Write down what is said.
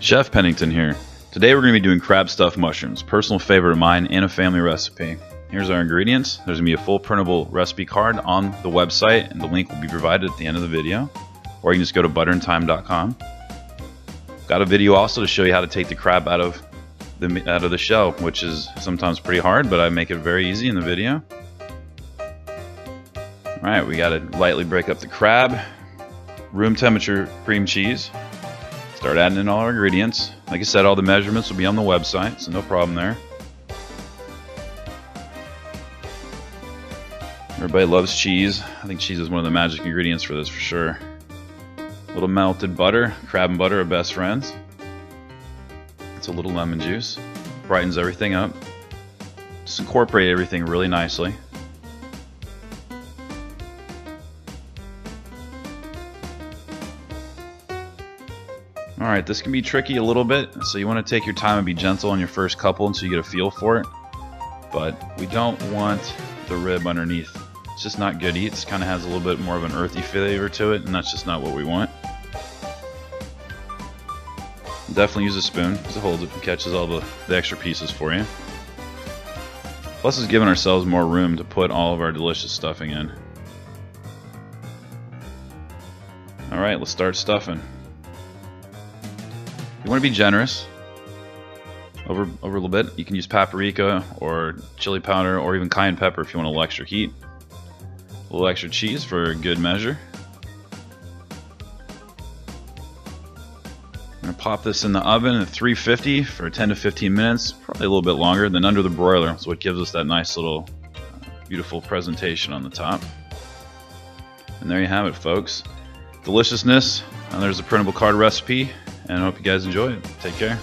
Chef Pennington here. Today we're going to be doing crab stuffed mushrooms, personal favorite of mine and a family recipe. Here's our ingredients. There's going to be a full printable recipe card on the website, and the link will be provided at the end of the video. Or you can just go to butter-n-thyme.com. Got a video also to show you how to take the crab out of the shell, which is sometimes pretty hard, but I make it very easy in the video. Alright, we got to lightly break up the crab. Room temperature cream cheese. Start adding in all our ingredients. Like I said, all the measurements will be on the website, so no problem there. Everybody loves cheese. I think cheese is one of the magic ingredients for this for sure. A little melted butter. Crab and butter are best friends. It's a little lemon juice. Brightens everything up. Just incorporate everything really nicely. Alright, this can be tricky a little bit, so you want to take your time and be gentle on your first couple until you get a feel for it. But we don't want the rib underneath. It's just not good eats. Kind of has a little bit more of an earthy flavor to it, and that's just not what we want. Definitely use a spoon because it holds it and catches all the extra pieces for you. Plus it's giving ourselves more room to put all of our delicious stuffing in. Alright, let's start stuffing. You want to be generous over a little bit. You can use paprika or chili powder or even cayenne pepper if you want a little extra heat. A little extra cheese for good measure. I'm going to pop this in the oven at 350 for 10 to 15 minutes, probably a little bit longer than under the broiler, so it gives us that nice little beautiful presentation on the top. And there you have it, folks. Deliciousness. And there's a printable card recipe. And I hope you guys enjoy it. Take care.